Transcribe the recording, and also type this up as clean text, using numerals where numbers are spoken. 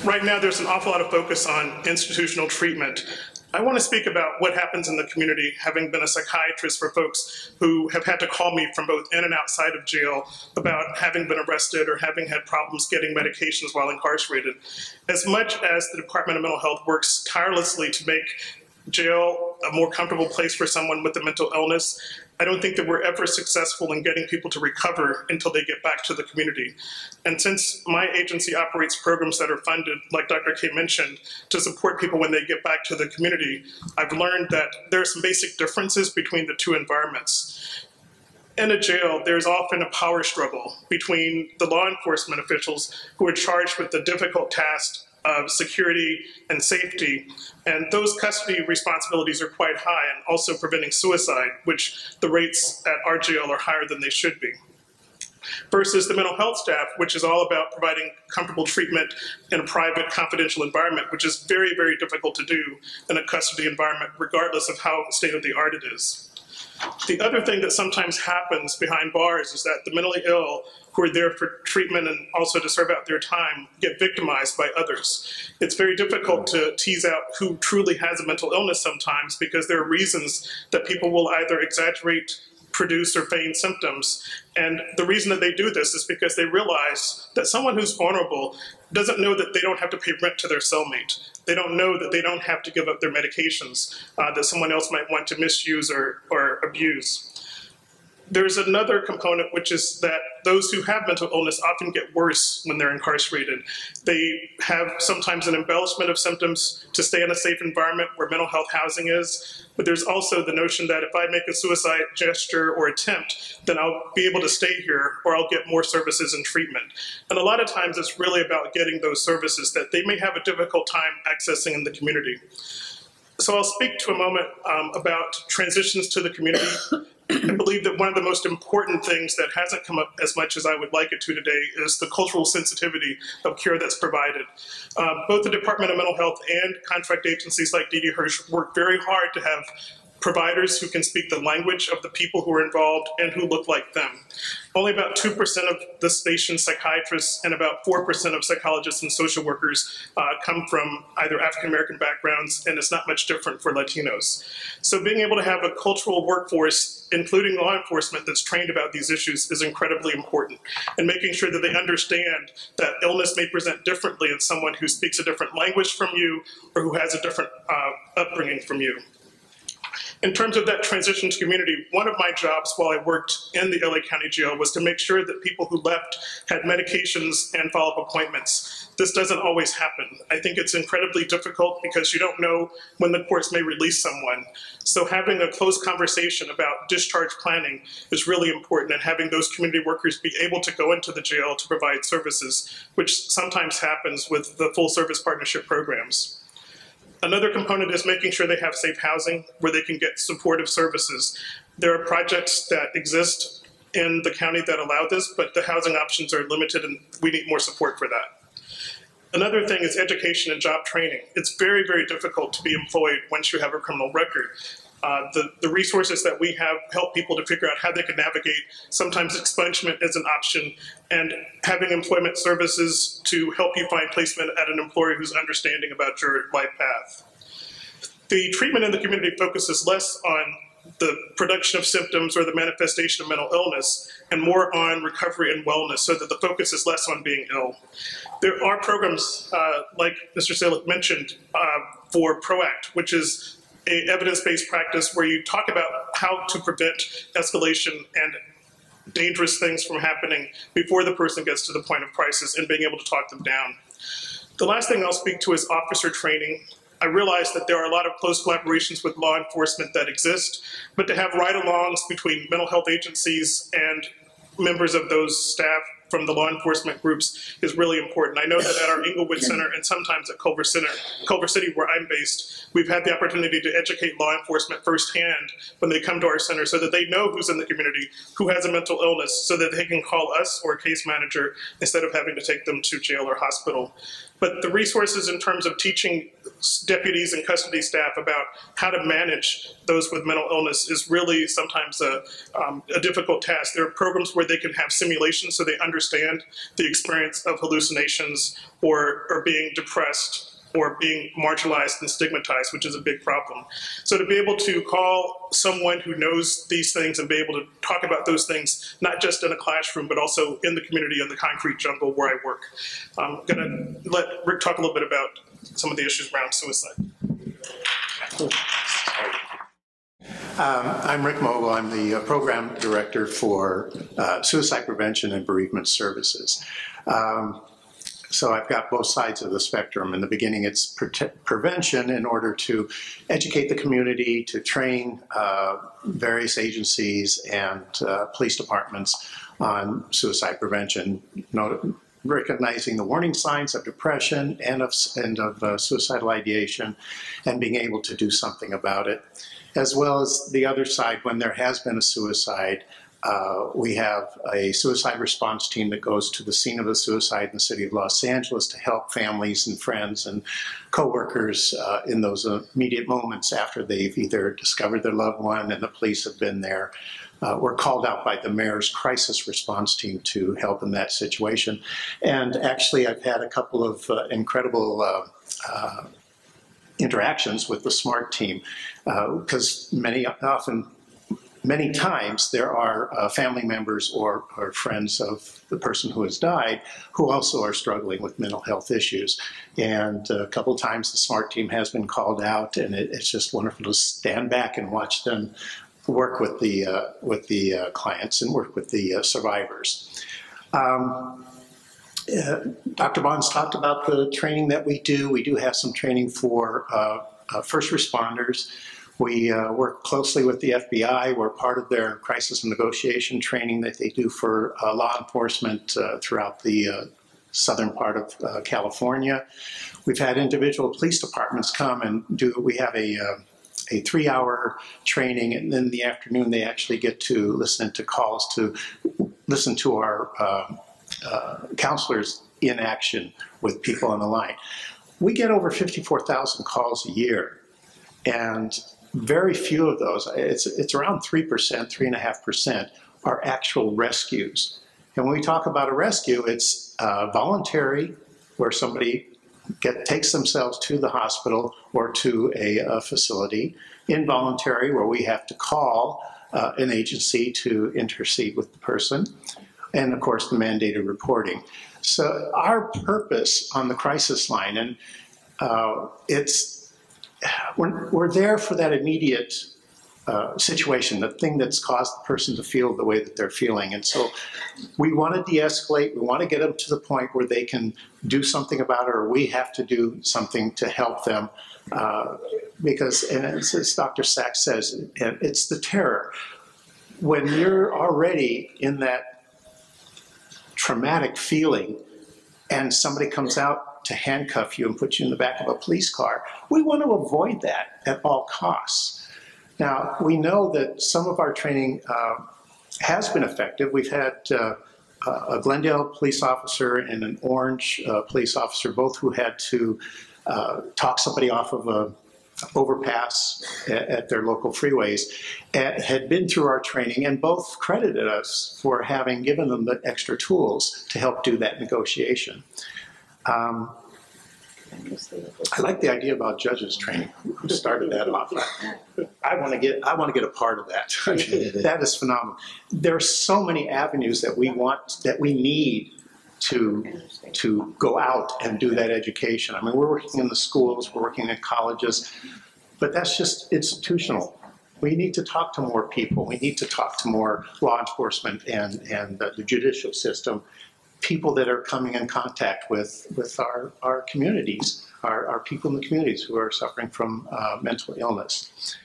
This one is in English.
right now there's an awful lot of focus on institutional treatment. I want to speak about what happens in the community, having been a psychiatrist for folks who have had to call me from both in and outside of jail about having been arrested or having had problems getting medications while incarcerated. As much as the Department of Mental Health works tirelessly to make jail a more comfortable place for someone with a mental illness, I don't think that we're ever successful in getting people to recover until they get back to the community. And since my agency operates programs that are funded, like Dr. K mentioned, to support people when they get back to the community, I've learned that there are some basic differences between the two environments. In a jail, there's often a power struggle between the law enforcement officials who are charged with the difficult task of security and safety, and those custody responsibilities are quite high, and also preventing suicide, which the rates at our jail are higher than they should be. Versus the mental health staff, which is all about providing comfortable treatment in a private, confidential environment, which is very, very difficult to do in a custody environment, regardless of how state-of-the-art it is. The other thing that sometimes happens behind bars is that the mentally ill who are there for treatment and also to serve out their time get victimized by others. It's very difficult to tease out who truly has a mental illness sometimes, because there are reasons that people will either exaggerate, produce, or feign symptoms. And the reason that they do this is because they realize that someone who's vulnerable doesn't know that they don't have to pay rent to their cellmate. They don't know that they don't have to give up their medications that someone else might want to misuse or abuse. There's another component, which is that those who have mental illness often get worse when they're incarcerated. They have sometimes an embellishment of symptoms to stay in a safe environment where mental health housing is, but there's also the notion that if I make a suicide gesture or attempt, then I'll be able to stay here or I'll get more services and treatment. And a lot of times it's really about getting those services that they may have a difficult time accessing in the community. So I'll speak to a moment about transitions to the community. I believe that one of the most important things that hasn't come up as much as I would like it to today is the cultural sensitivity of care that's provided. Both the Department of Mental Health and contract agencies like Didi Hirsch work very hard to have providers who can speak the language of the people who are involved and who look like them. Only about 2% of the station's psychiatrists and about 4% of psychologists and social workers come from either African-American backgrounds, and it's not much different for Latinos. So being able to have a cultural workforce, including law enforcement, that's trained about these issues is incredibly important, and making sure that they understand that illness may present differently in someone who speaks a different language from you or who has a different upbringing from you. In terms of that transition to community, one of my jobs while I worked in the LA County Jail was to make sure that people who left had medications and follow-up appointments. This doesn't always happen. I think it's incredibly difficult because you don't know when the courts may release someone. So having a close conversation about discharge planning is really important, and having those community workers be able to go into the jail to provide services, which sometimes happens with the full service partnership programs. Another component is making sure they have safe housing where they can get supportive services. There are projects that exist in the county that allow this, but the housing options are limited and we need more support for that. Another thing is education and job training. It's very, very difficult to be employed once you have a criminal record. The resources that we have help people to figure out how they can navigate. Sometimes expungement is an option, and having employment services to help you find placement at an employer who's understanding about your life path. The treatment in the community focuses less on the production of symptoms or the manifestation of mental illness and more on recovery and wellness, so that the focus is less on being ill. There are programs, like Mr. Salick mentioned, for PROACT, which is an evidence-based practice where you talk about how to prevent escalation and dangerous things from happening before the person gets to the point of crisis and being able to talk them down. The last thing I'll speak to is officer training. I realize that there are a lot of close collaborations with law enforcement that exist, but to have ride-alongs between mental health agencies and members of those staff from the law enforcement groups is really important. I know that at our Inglewood Center and sometimes at Culver City, where I'm based, we've had the opportunity to educate law enforcement firsthand when they come to our center so that they know who's in the community, who has a mental illness, so that they can call us or a case manager instead of having to take them to jail or hospital. But the resources in terms of teaching deputies and custody staff about how to manage those with mental illness is really sometimes a difficult task. There are programs where they can have simulations so they understand the experience of hallucinations or being depressed or being marginalized and stigmatized, which is a big problem. So to be able to call someone who knows these things and be able to talk about those things, not just in a classroom, but also in the community, in the concrete jungle where I work. I'm gonna let Rick talk a little bit about some of the issues around suicide. I'm Rick Mogil. I'm the program director for suicide prevention and bereavement services. So I've got both sides of the spectrum. In the beginning, it's prevention in order to educate the community, to train various agencies and police departments on suicide prevention, recognizing the warning signs of depression and of suicidal ideation, and being able to do something about it. As well as the other side, when there has been a suicide, we have a suicide response team that goes to the scene of the suicide in the city of Los Angeles to help families and friends and coworkers in those immediate moments after they've either discovered their loved one and the police have been there. We're called out by the mayor's crisis response team to help in that situation. And actually, I've had a couple of incredible interactions with the SMART team because many times there are family members or friends of the person who has died who also are struggling with mental health issues. And a couple of times the SMART team has been called out, and it's just wonderful to stand back and watch them work with the clients and work with the survivors. Dr. Bonds talked about the training that we do. We do have some training for first responders. We work closely with the FBI. We're part of their crisis and negotiation training that they do for law enforcement throughout the southern part of California. We've had individual police departments come and we have a 3-hour training, and then in the afternoon they actually get to listen to calls to listen to our counselors in action with people on the line. We get over 54,000 calls a year, and very few of those, it's around 3%, 3.5%, are actual rescues. And when we talk about a rescue, it's voluntary, where somebody takes themselves to the hospital or to a facility. Involuntary, where we have to call an agency to intercede with the person. And of course, the mandated reporting. So our purpose on the crisis line, and we're there for that immediate situation, the thing that's caused the person to feel the way that they're feeling. And so we want to de-escalate. We want to get them to the point where they can do something about it, or we have to do something to help them. Because, and as Dr. Sachs says, it's the terror. When you're already in that traumatic feeling and somebody comes out to handcuff you and put you in the back of a police car, we want to avoid that at all costs. Now, we know that some of our training has been effective. We've had a Glendale police officer and an Orange police officer, both who had to talk somebody off of a overpass at their local freeways, had been through our training, and both credited us for having given them the extra tools to help do that negotiation. I like the idea about judges training. Who started that off? I want to get a part of that. That is phenomenal. There are so many avenues that we need to go out and do that education. I mean, we're working in the schools, we're working in colleges, but that's just institutional. We need to talk to more people. We need to talk to more law enforcement and the judicial system, people that are coming in contact with our communities, our people in the communities who are suffering from mental illness.